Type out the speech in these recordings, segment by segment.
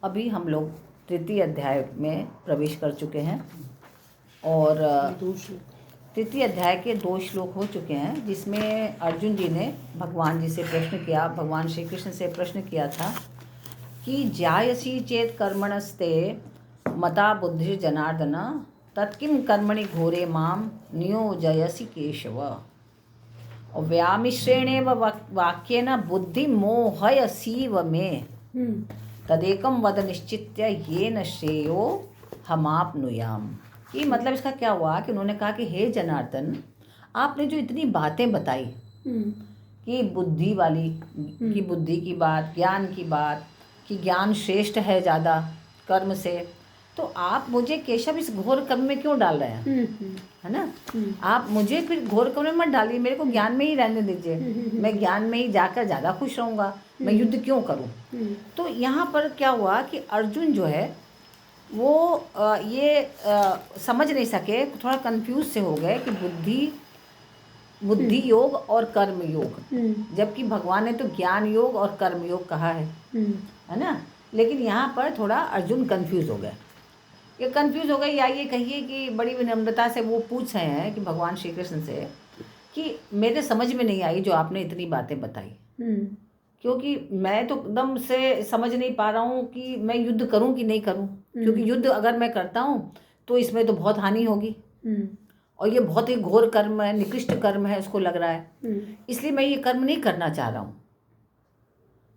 अभी हम लोग तृतीय अध्याय में प्रवेश कर चुके हैं और तृतीय अध्याय के 2 श्लोक हो चुके हैं, जिसमें अर्जुन जी ने भगवान जी से प्रश्न किया, भगवान श्री कृष्ण से प्रश्न किया था कि जायसी चेत कर्मणस्ते मता बुद्धि जनार्दन तत्किं कर्मणि घोरे माम नियोजयसि केशव। और व्यामिश्रेणेव वाक्येन बुद्धि मोहयसीव मे तदेकम वद निश्चित्य येन श्रेयो हमाप्नुयाम। ये मतलब इसका क्या हुआ कि उन्होंने कहा कि हे जनार्दन, आपने जो इतनी बातें बताई कि बुद्धि वाली कि बुद्धि की बात, ज्ञान की बात, कि ज्ञान श्रेष्ठ है ज़्यादा कर्म से, तो आप मुझे केशव इस घोर कर्म में क्यों डाल रहे हैं, है ना। आप मुझे फिर घोर कर्म में मत डालिए, मेरे को ज्ञान में ही रहने दीजिए। मैं ज्ञान में ही जाकर ज़्यादा खुश रहूँगा, मैं युद्ध क्यों करूँ। तो यहाँ पर क्या हुआ कि अर्जुन जो है वो ये समझ नहीं सके, थोड़ा कंफ्यूज से हो गए कि बुद्धि योग और कर्म योग, जबकि भगवान ने तो ज्ञान योग और कर्म योग कहा है ना। लेकिन यहाँ पर थोड़ा अर्जुन कंफ्यूज हो गए। ये कंफ्यूज हो गए या ये कहिए कि बड़ी विनम्रता से वो पूछ रहे हैं कि भगवान श्री कृष्ण से कि मेरे समझ में नहीं आई जो आपने इतनी बातें बताई, क्योंकि मैं तो एकदम से समझ नहीं पा रहा हूँ कि मैं युद्ध करूँ कि नहीं करूँ, क्योंकि युद्ध अगर मैं करता हूँ तो इसमें तो बहुत हानि होगी और ये बहुत ही घोर कर्म है, निकृष्ट कर्म है उसको लग रहा है, इसलिए मैं ये कर्म नहीं करना चाह रहा हूँ।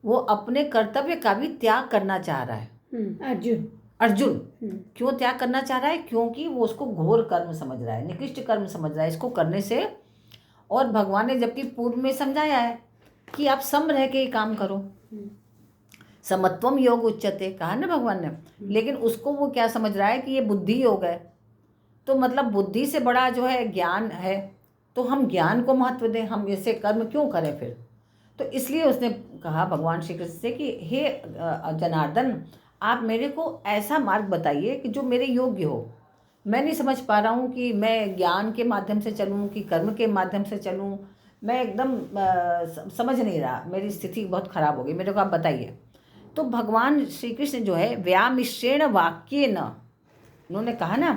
वो अपने कर्तव्य का भी त्याग करना चाह रहा है। अर्जुन क्यों त्याग करना चाह रहा है? क्योंकि वो उसको घोर कर्म समझ रहा है, निकृष्ट कर्म समझ रहा है इसको करने से। और भगवान ने जबकि पूर्व में समझाया है कि आप सम रह के ये काम करो, समत्वम योग उच्यते, कहा ना भगवान ने। लेकिन उसको वो क्या समझ रहा है कि ये बुद्धि योग है, तो मतलब बुद्धि से बड़ा जो है ज्ञान है, तो हम ज्ञान को महत्व दें, हम ऐसे कर्म क्यों करें फिर। तो इसलिए उसने कहा भगवान श्री कृष्ण से कि हे जनार्दन, आप मेरे को ऐसा मार्ग बताइए कि जो मेरे योग्य हो। मैं नहीं समझ पा रहा हूँ कि मैं ज्ञान के माध्यम से चलूँ कि कर्म के माध्यम से चलूँ, मैं एकदम समझ नहीं रहा, मेरी स्थिति बहुत ख़राब हो गई, मेरे को आप बताइए। तो भगवान श्री कृष्ण जो है व्यामिश्रेण वाक्येन, उन्होंने कहा ना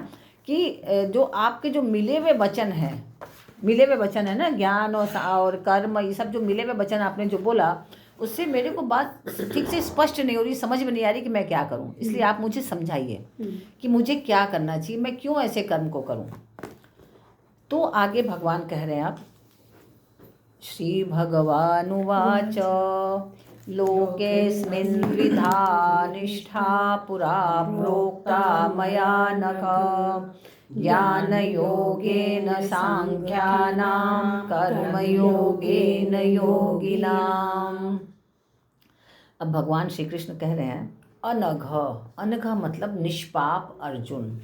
कि जो आपके जो मिले हुए वचन है ना, ज्ञान और कर्म, ये सब जो मिले हुए वचन आपने जो बोला, उससे मेरे को बात ठीक से स्पष्ट नहीं हो रही, समझ में नहीं आ रही कि मैं क्या करूं। इसलिए आप मुझे समझाइए कि मुझे क्या करना चाहिए, मैं क्यों ऐसे कर्म को करूं। तो आगे भगवान कह रहे हैं आप, श्री भगवानुवाच लोकेस्मिन् द्विधा निष्ठा पुरा प्रोक्ता मया नघ ज्ञानयोगेन सांख्यानां कर्मयोगेन योगिनाम्। अब भगवान श्री कृष्ण कह रहे हैं अनघ मतलब निष्पाप अर्जुन।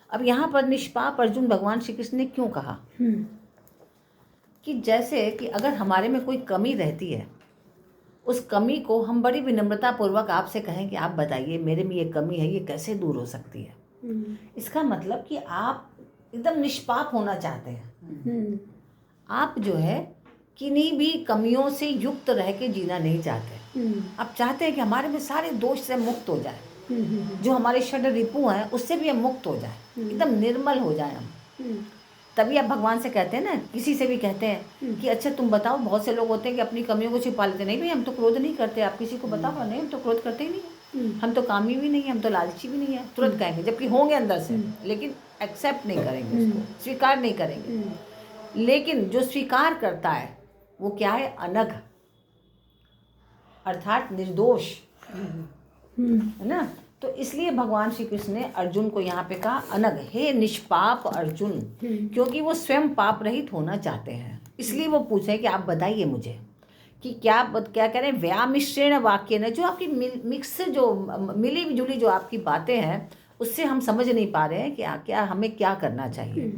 अब यहाँ पर निष्पाप अर्जुन भगवान श्री कृष्ण ने क्यों कहा कि जैसे कि अगर हमारे में कोई कमी रहती है, उस कमी को हम बड़ी विनम्रता पूर्वक आपसे कहें कि आप बताइए मेरे में ये कमी है, ये कैसे दूर हो सकती है। इसका मतलब कि आप एकदम निष्पाप होना चाहते हैं। आप जो है किन्हीं भी कमियों से युक्त रह के जीना नहीं चाहते। आप चाहते हैं कि हमारे में सारे दोष से मुक्त हो जाए, जो हमारे षड रिपु हैं उससे भी हम मुक्त हो जाए, एकदम निर्मल हो जाए हम। तभी आप भगवान से कहते हैं ना, किसी से भी कहते हैं कि अच्छा तुम बताओ, बहुत से लोग होते हैं कि अपनी कमियों को छिपा लेते, नहीं भाई हम तो क्रोध नहीं करते, आप किसी को बताओ, नहीं हम तो क्रोध करते ही नहीं, हम तो कामी भी नहीं है, हम तो लालची भी नहीं है, तुरंत कहेंगे, जबकि होंगे अंदर से, लेकिन एक्सेप्ट नहीं करेंगे, उसको स्वीकार नहीं करेंगे। लेकिन जो स्वीकार करता है वो क्या है? अनघ, अर्थात निर्दोष, है ना। तो इसलिए भगवान श्री कृष्ण ने अर्जुन को यहाँ पे कहा अनघ, हे निष्पाप अर्जुन, क्योंकि वो स्वयं पाप रहित होना चाहते हैं। इसलिए वो पूछे कि आप बताइए मुझे कि क्या कह रहे हैं, व्यामिश्रेण वाक्य ने, जो आपकी मिक्स जो मिली जुली जो आपकी बातें हैं उससे हम समझ नहीं पा रहे हैं कि क्या हमें क्या करना चाहिए।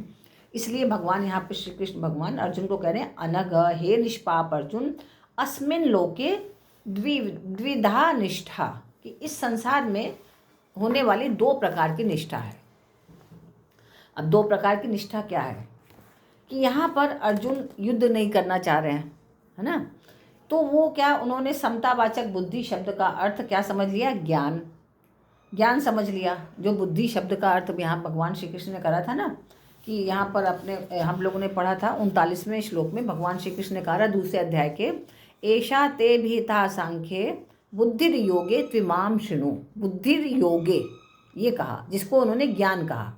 इसलिए भगवान यहाँ पे श्री कृष्ण भगवान अर्जुन को कह रहे हैं अनघ, हे निष्पाप अर्जुन, अस्मिन् लोके द्विधा निष्ठा, कि इस संसार में होने वाली 2 प्रकार की निष्ठा है। अब 2 प्रकार की निष्ठा क्या है कि यहाँ पर अर्जुन युद्ध नहीं करना चाह रहे हैं, है ना। तो वो क्या, उन्होंने समतावाचक बुद्धि शब्द का अर्थ क्या समझ लिया? ज्ञान। ज्ञान समझ लिया। जो बुद्धि शब्द का अर्थ यहाँ भगवान श्री कृष्ण ने करा था ना, कि यहाँ पर अपने हम लोगों ने पढ़ा था 39वें श्लोक में भगवान श्री कृष्ण ने कहा दूसरे अध्याय के, एषा ते भीता सांख्ये बुद्धिर योगे त्विमाम शृणु। बुद्धिर योगे ये कहा, जिसको उन्होंने ज्ञान कहा।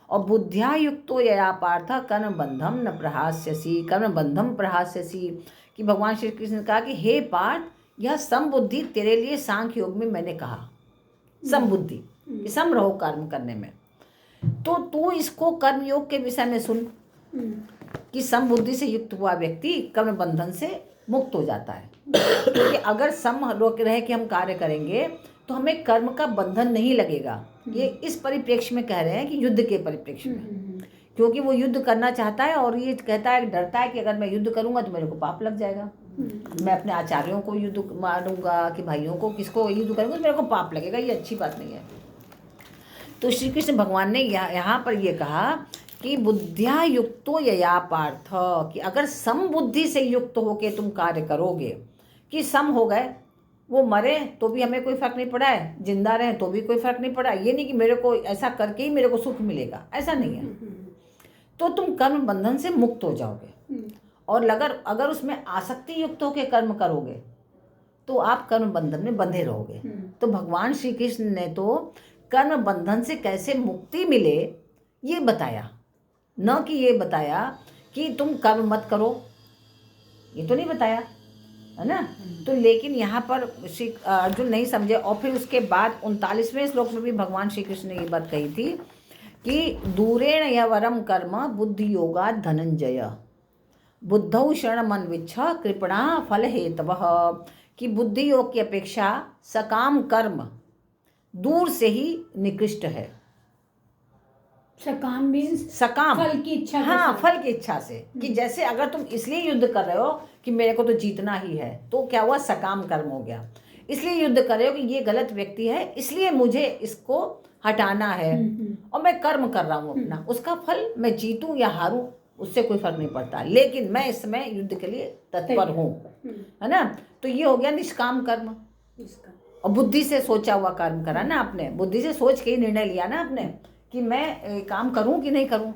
और बुद्धिया युक्तो यया पार्थ कर्म बंधम न प्रहास्यसि, कर्म बंधम प्रहास्यसि, कि भगवान श्री कृष्ण ने कहा कि हे पार्थ, यह समबुद्धि तेरे लिए सांख्य योग में मैंने कहा, समबुद्धि, सम रहो कर्म करने में। तो तू इसको कर्म योग के विषय में सुन कि समबुद्धि से युक्त हुआ व्यक्ति कर्म बंधन से मुक्त हो जाता है। क्योंकि अगर सम रोक रहे कि हम कार्य करेंगे तो हमें कर्म का बंधन नहीं लगेगा। ये इस परिप्रेक्ष्य में कह रहे हैं कि युद्ध के परिप्रेक्ष्य में, क्योंकि वो युद्ध करना चाहता है और ये कहता है, डरता है कि अगर मैं युद्ध करूंगा तो मेरे को पाप लग जाएगा, मैं अपने आचार्यों को युद्ध मारूंगा कि भाइयों को किसको युद्ध करूंगा तो मेरे को पाप लगेगा, ये अच्छी बात नहीं है। तो श्री कृष्ण भगवान ने यहाँ पर ये कहा कि बुद्धिया युक्तो यया पार्थ, कि अगर सम बुद्धि से युक्त होके तुम कार्य करोगे, कि सम हो गए, वो मरे तो भी हमें कोई फर्क नहीं पड़ा है, जिंदा रहे तो भी कोई फर्क नहीं पड़ा, ये नहीं कि मेरे को ऐसा करके ही मेरे को सुख मिलेगा, ऐसा नहीं है। तो तुम कर्म बंधन से मुक्त हो जाओगे। और अगर उसमें आसक्ति युक्त होकर कर्म करोगे तो आप कर्म बंधन में बंधे रहोगे। तो भगवान श्री कृष्ण ने तो कर्म बंधन से कैसे मुक्ति मिले ये बताया, न कि ये बताया कि तुम कर्म मत करो, ये तो नहीं बताया, है ना। तो लेकिन यहाँ पर श्री अर्जुन नहीं समझे। और फिर उसके बाद 39वें श्लोक में भी भगवान श्री कृष्ण ने ये बात कही थी कि दूरेण यवरम कर्म बुद्धि योगा धनंजय, बुद्धौ शरणमन्विच्छ कृपणा फल हेतवः, कि बुद्धि योग की अपेक्षा सकाम कर्म दूर से ही निकृष्ट है। सकाम मीन्स सकाम, फल की इच्छा। हाँ, फल की इच्छा से, कि जैसे अगर तुम इसलिए युद्ध कर रहे हो कि मेरे को तो जीतना ही है, तो क्या हुआ, सकाम कर्म हो गया। इसलिए युद्ध कर रहे हो कि ये गलत व्यक्ति है, इसलिए मुझे इसको हटाना है, और मैं कर्म कर रहा हूँ अपना, उसका फल मैं जीतूं या हारूं उससे कोई फर्क नहीं पड़ता, लेकिन मैं इस समय युद्ध के लिए तत्पर हूँ, है ना। तो ये हो गया निष्काम कर्म। और बुद्धि से सोचा हुआ कर्म करा ना आपने, बुद्धि से सोच के ही निर्णय लिया ना आपने कि मैं काम करूं कि नहीं करूं।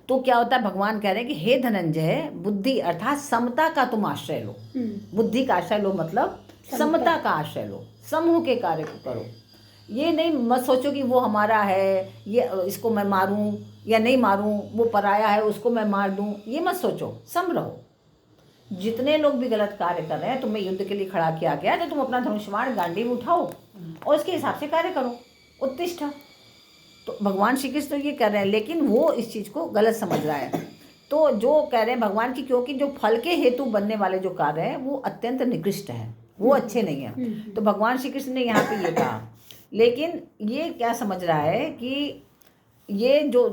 तो क्या होता है, भगवान कह रहे हैं कि हे धनंजय, बुद्धि अर्थात समता का तुम आश्रय लो। बुद्धि का आश्रय लो मतलब समता का आश्रय लो, समूह के कार्य को करो। ये नहीं मत सोचो कि वो हमारा है, ये इसको मैं मारूं या नहीं मारूं, वो पराया है उसको मैं मार दूं, ये मत सोचो, सम रहो। जितने लोग भी गलत कार्य कर रहे हैं, तुम्हें युद्ध के लिए खड़ा किया गया तो तुम अपना धनुष्यबाण गांडीव उठाओ और उसके हिसाब से कार्य करो, उत्तिष्ठ। तो भगवान श्री कृष्ण तो ये कर रहे हैं, लेकिन वो इस चीज़ को गलत समझ रहा है। तो जो कह रहे हैं भगवान की, क्योंकि जो फल के हेतु बनने वाले जो कार्य हैं वो अत्यंत निकृष्ट हैं, वो अच्छे नहीं हैं। तो भगवान श्री कृष्ण ने यहाँ पे ये कहा। लेकिन ये क्या समझ रहा है कि ये जो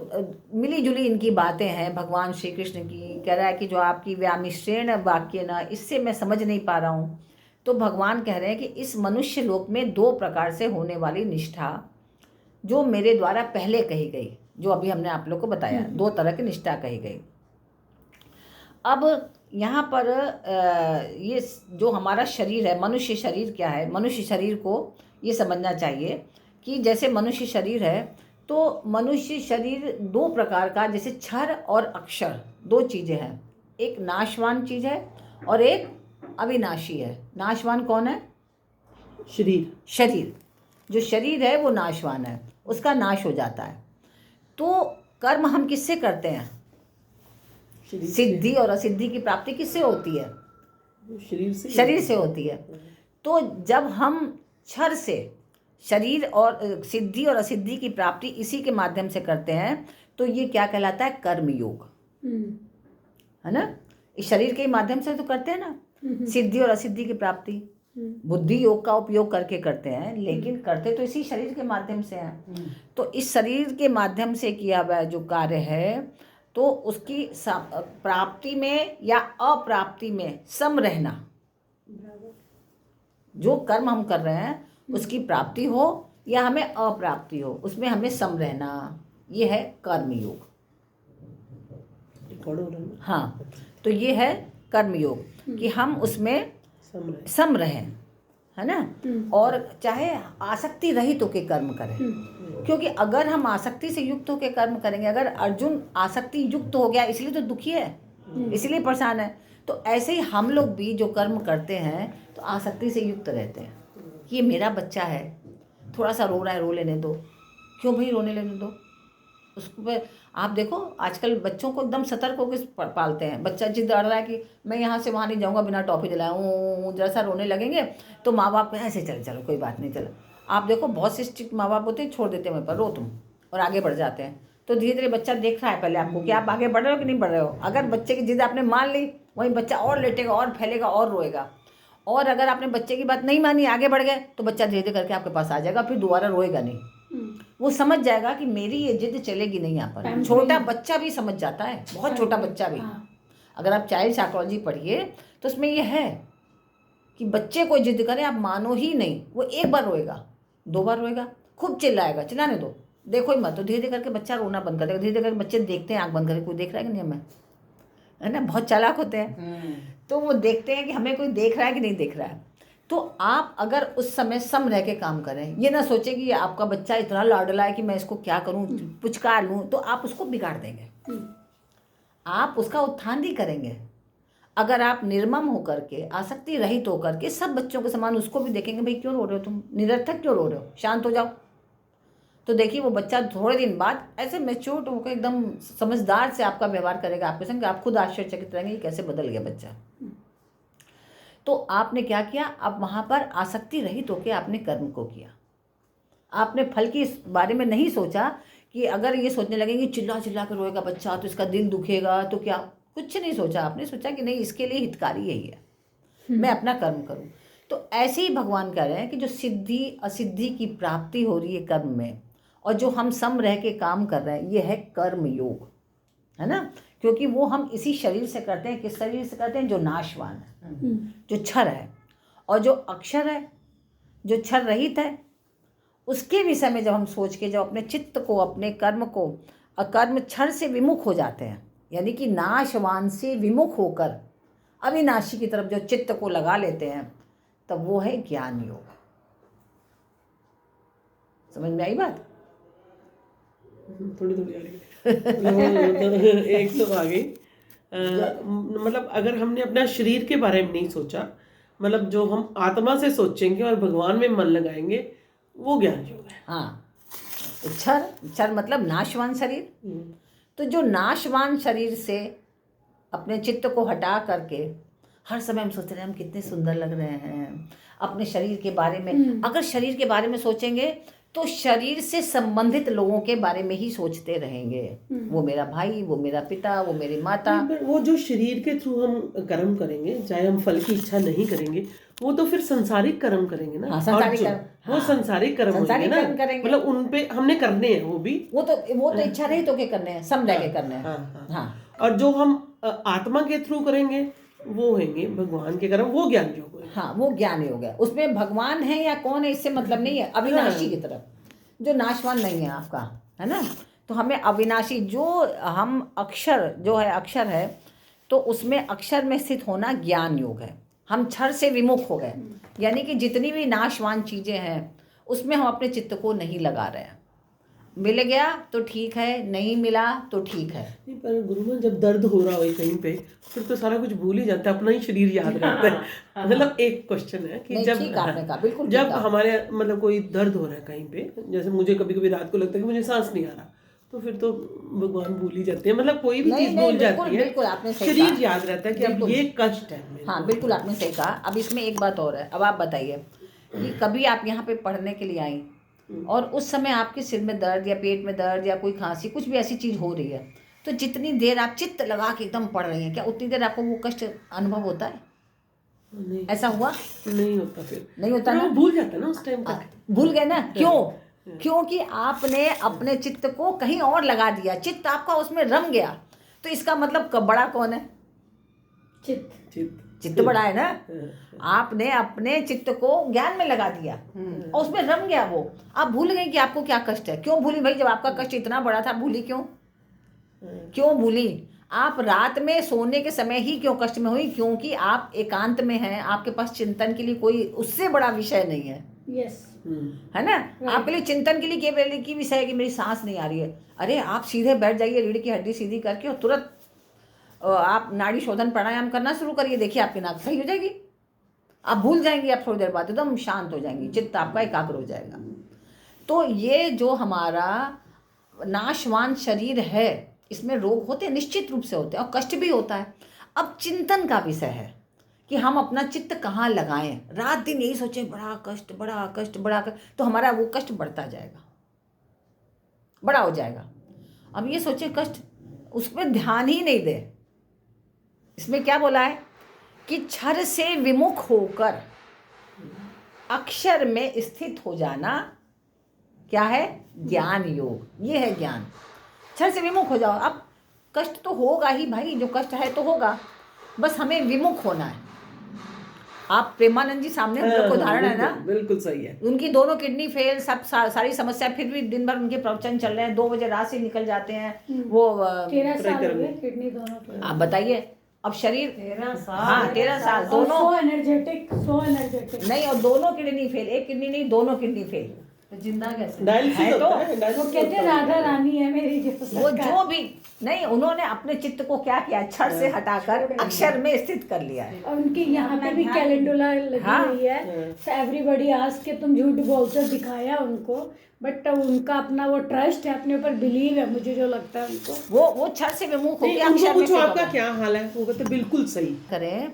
मिली जुली इनकी बातें हैं भगवान श्री कृष्ण की, कह रहा है कि जो आपकी व्यामिश्रेण वाक्य ना, इससे मैं समझ नहीं पा रहा हूँ। तो भगवान कह रहे हैं कि इस मनुष्य लोक में 2 प्रकार से होने वाली निष्ठा जो मेरे द्वारा पहले कही गई, जो अभी हमने आप लोग को बताया, 2 तरह की निष्ठा कही गई। अब यहाँ पर ये जो हमारा शरीर है, मनुष्य शरीर क्या है, मनुष्य शरीर को ये समझना चाहिए कि जैसे मनुष्य शरीर है तो मनुष्य शरीर 2 प्रकार का, जैसे क्षर और अक्षर 2 चीज़ें हैं। एक नाशवान चीज़ है और एक अविनाशी है। नाशवान कौन है? शरीर। जो शरीर है वो नाशवान है, उसका नाश हो जाता है। तो कर्म हम किससे करते हैं? सिद्धि और असिद्धि की प्राप्ति किससे होती है? शरीर से होती है। तो जब हम क्षर से शरीर और सिद्धि और असिद्धि की प्राप्ति इसी के माध्यम से करते हैं तो ये क्या कहलाता है? कर्म योग, है ना। इस शरीर के माध्यम से तो करते हैं ना सिद्धि और असिद्धि की प्राप्ति। बुद्धि योग का उपयोग करके करते हैं, लेकिन करते तो इसी शरीर के माध्यम से हैं। तो इस शरीर के माध्यम से किया हुआ जो कार्य है तो उसकी प्राप्ति में या अप्राप्ति में सम रहना, जो कर्म हम कर रहे हैं उसकी प्राप्ति हो या हमें अप्राप्ति हो, उसमें हमें सम रहना, ये है कर्म योग। हाँ, तो ये है कर्म योग कि हम उसमें सम रहें। है ना, और चाहे आसक्ति रहित होकर कर्म करें, क्योंकि अगर हम आसक्ति से युक्त होकर कर्म करेंगे, अगर अर्जुन आसक्ति युक्त हो गया इसलिए तो दुखी है, इसलिए परेशान है, तो ऐसे ही हम लोग भी जो कर्म करते हैं तो आसक्ति से युक्त रहते हैं कि ये मेरा बच्चा है, थोड़ा सा रो रहा है, रो लेने दो, क्यों भाई रोने लेने दो उसको पे। आप देखो आजकल बच्चों को एकदम सतर्क होकर पालते हैं। बच्चा जिद अड़ रहा है कि मैं यहाँ से वहाँ नहीं जाऊँगा बिना टॉफ़ी दिलाऊँ, जरा सा रोने लगेंगे तो माँ बाप ऐसे चलो चलो कोई बात नहीं, चलो। आप देखो बहुत से स्ट्रिक्ट माँ बाप होते हैं, छोड़ देते हैं वहीं पर, रो तुम, और आगे बढ़ जाते हैं। तो धीरे धीरे बच्चा देख रहा है पहले आपको कि आप आगे बढ़ रहे हो कि नहीं बढ़ रहे हो। अगर बच्चे की जिद आपने मान ली, वहीं बच्चा और लेटेगा और फैलेगा और रोएगा। और अगर आपने बच्चे की बात नहीं मानी, आगे बढ़ गए, तो बच्चा धीरे धीरे करके आपके पास आ जाएगा, फिर दोबारा रोएगा नहीं। वो समझ जाएगा कि मेरी ये जिद चलेगी नहीं यहाँ पर। छोटा बच्चा भी समझ जाता है, बहुत छोटा बच्चा भी। अगर आप चाइल्ड साइकोलॉजी पढ़िए तो उसमें ये है कि बच्चे कोई जिद करे आप मानो ही नहीं, वो एक बार रोएगा, 2 बार रोएगा, खूब चिल्लाएगा, चिल्लाने दो, देखो ही मत, तो धीरे धीरे करके बच्चा रोना बंद कर देगा। धीरे धीरे करके बच्चे देखते हैं आँख बंद करके, कोई देख रहा है कि नहीं हमें, है ना, बहुत चालाक होते हैं। तो वो देखते हैं कि हमें कोई देख रहा है कि नहीं देख रहा है। तो आप अगर उस समय सम रह के काम करें, ये ना सोचें कि आपका बच्चा इतना लाडला है कि मैं इसको क्या करूं, पुचकार लूं, तो आप उसको बिगाड़ देंगे, आप उसका उत्थान नहीं करेंगे। अगर आप निर्मम होकर के, आसक्ति रहित होकर के, सब बच्चों के समान उसको भी देखेंगे, भाई क्यों रो रहे हो तुम, निरर्थक क्यों रो रहे हो, शांत हो जाओ, तो देखिए वो बच्चा थोड़े दिन बाद ऐसे मैच्योर होकर एकदम समझदार से आपका व्यवहार करेगा आपके संग, आप खुद आश्चर्यचकित रहेंगे कि कैसे बदल गया बच्चा। तो आपने क्या किया, आप वहाँ पर आसक्ति रहित होकर आपने कर्म को किया। आपने फल की इस बारे में नहीं सोचा कि अगर ये सोचने लगेंगे चिल्ला चिल्ला कर रोएगा बच्चा तो इसका दिल दुखेगा तो क्या, कुछ नहीं सोचा आपने। सोचा कि नहीं, इसके लिए हितकारी यही है, मैं अपना कर्म करूँ। तो ऐसे ही भगवान कह रहे हैं कि जो सिद्धि असिद्धि की प्राप्ति हो रही है कर्म में, और जो हम सम रह के काम कर रहे हैं, ये है कर्म योग, है ना। क्योंकि वो हम इसी शरीर से करते हैं। किस शरीर से करते हैं, जो नाशवान है, जो क्षर है, और जो अक्षर है, जो क्षर रहित है, उसके विषय में जब हम सोच के, जब अपने चित्त को, अपने कर्म को, अकर्म क्षर से विमुख हो जाते हैं, यानी कि नाशवान से विमुख होकर अविनाशी की तरफ जो चित्त को लगा लेते हैं, तब वो है ज्ञान योग। समझ में आई बात? थोड़ी थोड़ी आ रही है। एक तो आ गई, मतलब अगर हमने अपना शरीर के बारे में नहीं सोचा, मतलब जो हम आत्मा से सोचेंगे और भगवान में मन लगाएंगे, वो ज्ञान योग है। हाँ, क्षर मतलब नाशवान शरीर। तो जो नाशवान शरीर से अपने चित्त को हटा करके हर समय हम सोचते रहे हम कितने सुंदर लग रहे हैं, अपने शरीर के बारे में। अगर शरीर के बारे में सोचेंगे तो शरीर से संबंधित लोगों के बारे में ही सोचते रहेंगे। वो मेरा भाई, वो मेरा पिता, वो मेरी माता। वो जो शरीर के थ्रू हम कर्म करेंगे, चाहे हम फल की इच्छा नहीं करेंगे, वो तो फिर संसारिक कर्म करेंगे ना। हाँ, संसारिक कर्म, वो संसारिक कर्म होंगे ना, मतलब उन पे हमने करने हैं, वो भी वो तो इच्छा रहित होके करने हैं, सम रह के करने हैं। हाँ, और जो हम आत्मा के थ्रू करेंगे वो होंगे भगवान के कर्म, वो ज्ञान योग है। हाँ, वो ज्ञान योग है। उसमें भगवान है या कौन है इससे मतलब नहीं है, अविनाशी की तरफ, जो नाशवान नहीं है आपका, है ना। तो हमें अविनाशी, जो हम अक्षर, जो है अक्षर है, तो उसमें अक्षर में स्थित होना ज्ञान योग है। हम क्षर से विमुख हो गए, यानी कि जितनी भी नाशवान चीज़ें हैं उसमें हम अपने चित्त को नहीं लगा रहे हैं। मिल गया तो ठीक है, नहीं मिला तो ठीक है। नहीं, पर गुरुमान जब दर्द हो रहा हो कहीं पे, फिर तो सारा कुछ भूल ही जाता है, अपना ही शरीर याद रहता है। मतलब एक क्वेश्चन है कि जब हमारे मतलब कोई दर्द हो रहा है कहीं पे, जैसे मुझे कभी कभी रात को लगता है कि मुझे सांस नहीं आ रहा, तो फिर तो भगवान भूल ही जाते हैं, मतलब कोई भी चीज भूल जाती है, बिल्कुल आपने सही शरीर याद रहता है कि अब ये कष्ट है। हाँ, बिल्कुल आपने सही कहा। अब इसमें एक बात और है। अब आप बताइए कि कभी आप यहाँ पे पढ़ने के लिए आई और उस समय आपके सिर में दर्द या पेट में दर्द या कोई खांसी, कुछ भी ऐसी चीज़ हो रही है, तो जितनी देर आप चित्त लगा के एकदम पढ़ रही हैं, क्या उतनी देर आपको वो कष्ट अनुभव होता है? नहीं, ऐसा हुआ नहीं होता। फिर नहीं होता ना, भूल जाता ना उस टाइम तक, भूल गए ना। क्यों? क्योंकि आपने अपने चित्त को कहीं और लगा दिया, चित्त आपका उसमें रम गया। तो इसका मतलब कब बड़ा कौन है? चित्त बड़ा है ना। आपने अपने चित्त को ज्ञान में लगा दिया और उसमें रम गया वो। आप भूल गए कि आपको क्या कष्ट है। क्यों भूली भाई? जब आपका कष्ट इतना बड़ा था, भूली क्यों? क्यों भूली? आप रात में सोने के समय ही क्यों कष्ट में हुई? क्योंकि आप एकांत में हैं, आपके पास चिंतन के लिए कोई उससे बड़ा विषय नहीं है। यस, है ना? आपके लिए चिंतन के लिए केवल एक ही विषय है कि मेरी सांस नहीं आ रही है। अरे आप सीधे बैठ जाइए, रीढ़ की हड्डी सीधी करके, और तुरंत आप नाड़ी शोधन प्राणायाम करना शुरू करिए, देखिए आपकी नाक सही हो जाएगी। आप भूल जाएंगे, आप थोड़ी देर बाद एकदम शांत हो जाएंगी, चित्त आपका एकाग्र हो जाएगा। तो ये जो हमारा नाशवान शरीर है, इसमें रोग होते हैं, निश्चित रूप से होते हैं, और कष्ट भी होता है। अब चिंतन का विषय है कि हम अपना चित्त कहाँ लगाएं। रात दिन यही सोचें बड़ा कष्ट, बड़ा कष्ट, बड़ा कष्ट, तो हमारा वो कष्ट बढ़ता जाएगा, बड़ा हो जाएगा। अब ये सोचें कष्ट, उसमें ध्यान ही नहीं दे। इसमें क्या बोला है कि क्षर से विमुख होकर अक्षर में स्थित हो जाना क्या है? ज्ञान योग। ये है ज्ञान। क्षर से विमुख हो जाओ। अब कष्ट तो होगा ही भाई, जो कष्ट है तो होगा, बस हमें विमुख होना है। आप प्रेमानंद जी सामने हम लोग को उदाहरण है ना, बिल्कुल सही है। उनकी दोनों किडनी फेल, सब सारी समस्या, फिर भी दिन भर उनके प्रवचन चल रहे हैं, 2 बजे रात से निकल जाते हैं वो। 13 साल हो गए किडनी दोनों फेल। आप बताइए, अब शरीर 13 साल, हाँ 13 साल दोनों, सो एनर्जेटिक नहीं, और दोनों किडनी फेल, एक किडनी नहीं, दोनों किडनी फेल, जिंदा कैसे? डायलिसिस तो होता है, वो कहते हैं राधा रानी है मेरी जो वो जो भी नहीं, उन्होंने अपने चित्त को क्या किया? क्षर से हटाकर अक्षर में स्थित कर लिया है। और उनकी यहाँ पे भी कैलेंडुला लगी हुई है। एवरीबडी आस्क के तुम झूठ बोलते, दिखाया उनको, बट उनका अपना वो ट्रस्ट है, अपने ऊपर बिलीव है, मुझे जो लगता है उनको। वो क्षर से विमुख हो गया, अक्षर में। आपका क्या हाल है? वो कहते बिल्कुल सही करें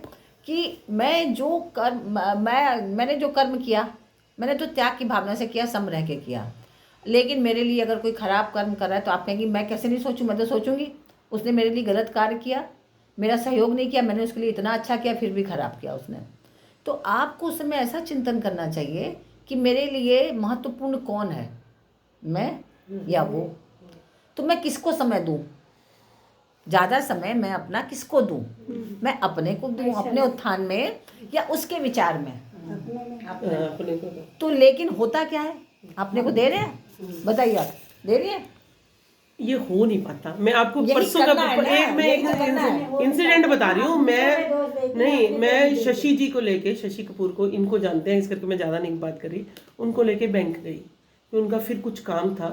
कि मैं जो कर्म, मैंने जो कर्म किया, मैंने तो त्याग की भावना से किया, सम रह के किया। लेकिन मेरे लिए अगर कोई खराब कर्म कर रहा है तो आप कहेंगी मैं कैसे नहीं सोचूं? मैं तो सोचूंगी। उसने मेरे लिए गलत कार्य किया, मेरा सहयोग नहीं किया, मैंने उसके लिए इतना अच्छा किया, फिर भी खराब किया उसने। तो आपको उस समय ऐसा चिंतन करना चाहिए कि मेरे लिए महत्वपूर्ण कौन है, मैं या वो? तो मैं किसको समय दूँ? ज़्यादा समय मैं अपना किसको दूँ? मैं अपने को दूँ, अपने उत्थान में, या उसके विचार में? अपने को। तो लेकिन होता क्या है? अपने को दे रहे हैं? बताइए, आप दे रही हैं? ये हो नहीं पाता। मैं आपको परसों का एक इंसिडेंट बता रही हूँ। मैं शशि जी को लेके, शशि कपूर को, इनको जानते हैं, इस करके मैं ज़्यादा नहीं बात करी, उनको लेके बैंक गई कि उनका फिर कुछ काम था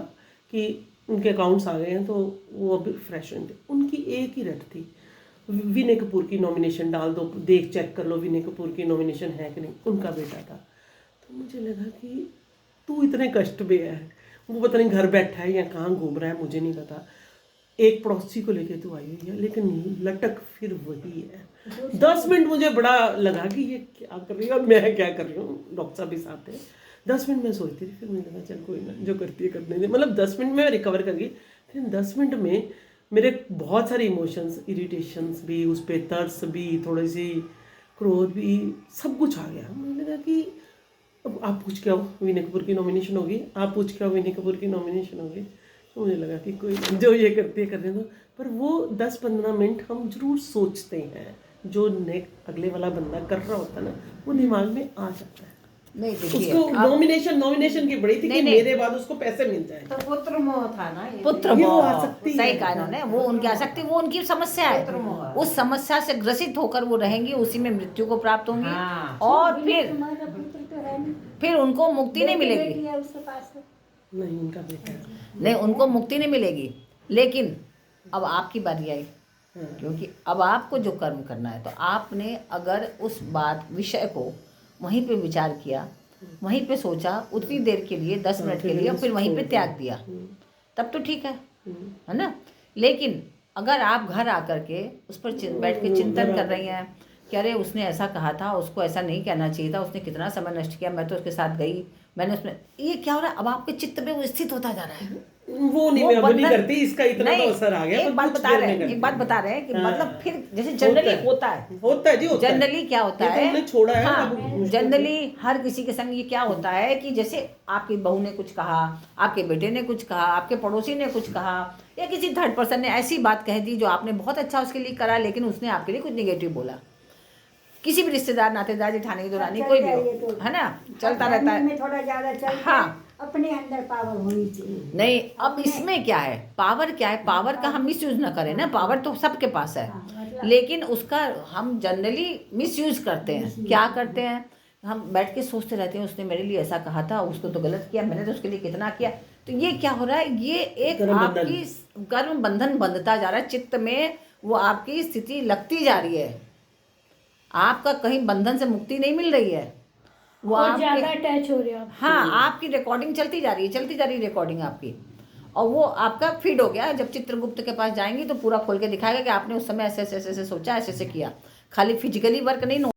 कि उनके अकाउंट्स आ गए हैं, तो वो अभी फ्रेश थे। उनकी एक ही रट थी, विनय कपूर की नॉमिनेशन डाल दो, देख चेक कर लो विनय कपूर की नॉमिनेशन है कि नहीं। उनका बेटा था। तो मुझे लगा कि तू इतने कष्ट में है, वो पता नहीं घर बैठा है या कहाँ घूम रहा है, मुझे नहीं पता। एक पड़ोसी को लेके तू आई हुई है, लेकिन लटक फिर वही है। 10 मिनट मुझे बड़ा लगा कि ये क्या कर रही है और मैं क्या कर रही हूँ। डॉक्टर साहब भी साथ थे। 10 मिनट में सोचती थी, फिर मुझे लगा चल कोई ना, जो करती है करने दे। मतलब 10 मिनट में रिकवर कर गई। फिर 10 मिनट में मेरे बहुत सारे इमोशंस, इरिटेशंस भी, उस पर तरस भी, थोड़ी सी क्रोध भी, सब कुछ आ गया। मुझे लगा कि अब आप पूछ के आओ विनय कपूर की नॉमिनेशन होगी, आप पूछ के आओ विनय कपूर की नॉमिनेशन होगी। तो मुझे लगा कि कोई जो ये करती है करने दो। पर वो 10-15 मिनट हम जरूर सोचते हैं, जो अगले वाला बंदा कर रहा होता है ना, वो दिमाग में आ जाता है। नहीं, देखिए, उसको नॉमिनेशन की बड़ी थी कि मेरे बाद उसको पैसे मिल जाए। तो पुत्र मोह था ना, पुत्र मोह, सही कहा इन्होंने। वो उनकी आसक्ति, वो उनकी समस्या है। उस समस्या से ग्रसित होकर वो रहेंगी, उसी में मृत्यु को प्राप्त होंगी। और फिर उनको मुक्ति नहीं मिलेगी। नहीं, उनका बेटा है। नहीं, उनको मुक्ति नहीं मिलेगी। लेकिन अब आपकी बारी आई, क्योंकि अब आपको जो कर्म करना है, तो आपने अगर उस बात विषय को वहीं पे विचार किया, वहीं पे सोचा उतनी देर के लिए, 10 मिनट के लिए, और फिर वहीं पे त्याग दिया, तब तो ठीक है ना। लेकिन अगर आप घर आकर के उस पर बैठ के चिंतन कर रही हैं कि अरे उसने ऐसा कहा था, उसको ऐसा नहीं कहना चाहिए था, उसने कितना समय नष्ट किया, मैं तो उसके साथ गई, मैंने उसमें, ये क्या हो रहा है? अब आपके चित्त में वो स्थित होता जा रहा है। वो नहीं करती, इसका इतना तो असर आ गया। एक बात बता रहे हैं कि मतलब फिर जैसे जनरली होता है जी, जनरली क्या होता है, छोड़ा है। हाँ, जनरली हर किसी के संग ये क्या होता है कि जैसे आपकी बहू ने कुछ कहा, आपके बेटे ने कुछ कहा, आपके पड़ोसी ने कुछ कहा, या किसी थर्ड पर्सन ने ऐसी बात कह दी जो आपने बहुत अच्छा उसके लिए करा, लेकिन उसने आपके लिए कुछ निगेटिव बोला, किसी भी रिश्तेदार, नातेदार, जेठानी, दुरानी, कोई भी हो, है ना, चलता रहता है। थोड़ा ज्यादा चलता हाँ, अपने अंदर पावर होनी चाहिए। नहीं, अब इसमें क्या है, पावर क्या है, पावर का हम मिसयूज ना करें ना, पावर तो सबके पास है, लेकिन उसका हम जनरली मिसयूज करते हैं। क्या करते हैं, हम बैठ के सोचते रहते हैं, उसने मेरे लिए ऐसा कहा था, उसको तो गलत किया, मैंने तो उसके लिए कितना किया। तो ये क्या हो रहा है, ये एक आपकी कर्म बंधन बंधता जा रहा है चित्त में, वो आपकी स्थिति लगती जा रही है, आपका कहीं बंधन से मुक्ति नहीं मिल रही है, वो आप ज्यादा अटैच हो रहे हो। हाँ, आपकी रिकॉर्डिंग चलती जा रही है रिकॉर्डिंग आपकी, और वो आपका फीड हो गया। जब चित्रगुप्त के पास जाएंगी तो पूरा खोल के दिखाएगा कि आपने उस समय ऐसे ऐसे ऐसे सोचा, ऐसे ऐसे किया। खाली फिजिकली वर्क नहीं,